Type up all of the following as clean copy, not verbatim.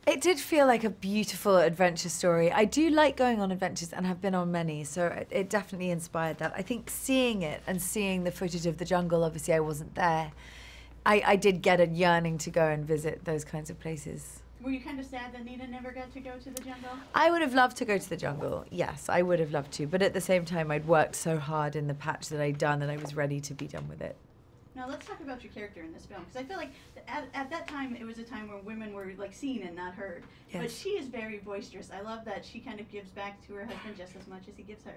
It did feel like a beautiful adventure story. I do like going on adventures and have been on many, so it definitely inspired that. I think seeing it and seeing the footage of the jungle, obviously I wasn't there, I did get a yearning to go and visit those kinds of places. Were you kind of sad that Nina never got to go to the jungle? I would have loved to go to the jungle, yes, I would have loved to, but at the same time I'd worked so hard in the patch that I'd done that I was ready to be done with it. Now let's talk about your character in this film, because I feel like at that time it was a time where women were like seen and not heard. Yes. But she is very boisterous. I love that she kind of gives back to her husband just as much as he gives her.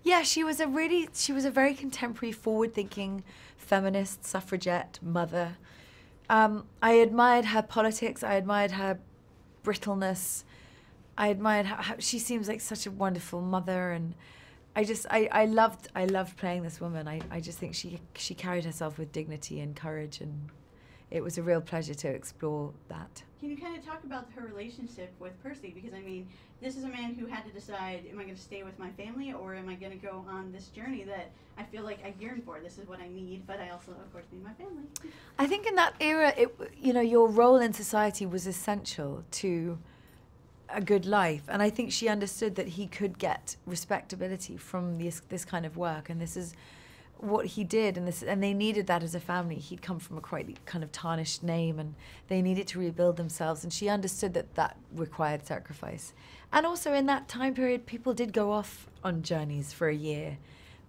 Yeah, she was a very contemporary, forward-thinking, feminist, suffragette mother. I admired her politics. I admired her brittleness. I admired how she seems like such a wonderful mother, and I loved playing this woman. I just think she carried herself with dignity and courage, and it was a real pleasure to explore that. Can you kind of talk about her relationship with Percy? Because I mean, this is a man who had to decide, am I going to stay with my family or am I going to go on this journey that I feel like I yearn for? This is what I need, but I also, of course, need my family. I think in that era, your role in society was essential to a good life, and I think she understood that he could get respectability from this kind of work, and this is what he did, and they needed that as a family. He'd come from a quite kind of tarnished name, and they needed to rebuild themselves, and she understood that required sacrifice. And also in that time period, people did go off on journeys for a year.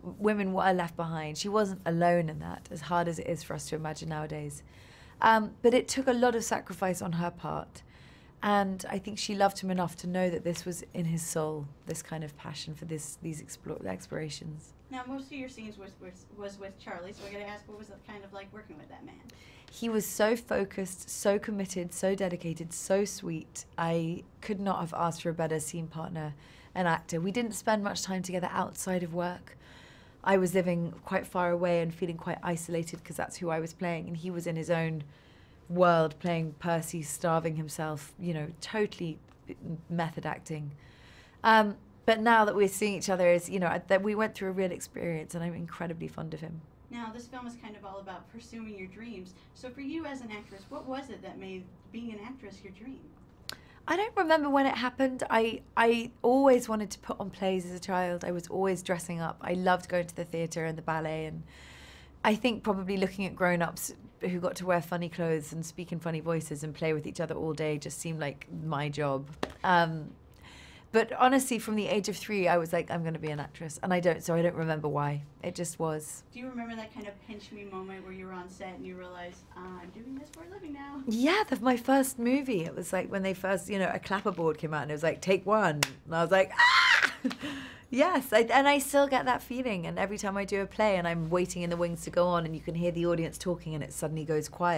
Women were left behind. She wasn't alone in that, as hard as it is for us to imagine nowadays. But it took a lot of sacrifice on her part. And I think she loved him enough to know that this was in his soul, this kind of passion for these explorations. Now, most of your scenes was with Charlie, so I got to ask, what was it kind of like working with that man? He was so focused, so committed, so dedicated, so sweet. I could not have asked for a better scene partner, an actor. We didn't spend much time together outside of work. I was living quite far away and feeling quite isolated because that's who I was playing, and he was in his own world playing Percy, starving himself, totally method acting. But now that we're seeing each other, that we went through a real experience, and I'm incredibly fond of him. Now, this film is kind of all about pursuing your dreams. So for you as an actress, what was it that made being an actress your dream? I don't remember when it happened. I always wanted to put on plays as a child. I was always dressing up. I loved going to the theatre and the ballet, and I think probably looking at grown-ups who got to wear funny clothes and speak in funny voices and play with each other all day just seemed like my job. But honestly, from the age of 3, I was like, I'm going to be an actress. And I don't remember why. It just was. Do you remember that kind of pinch me moment where you were on set and you realized, I'm doing this for a living now? Yeah, my first movie. It was like when they first, a clapperboard came out and it was like, take one. And I was like, ah! Yes, and I still get that feeling. And every time I do a play and I'm waiting in the wings to go on and you can hear the audience talking and it suddenly goes quiet.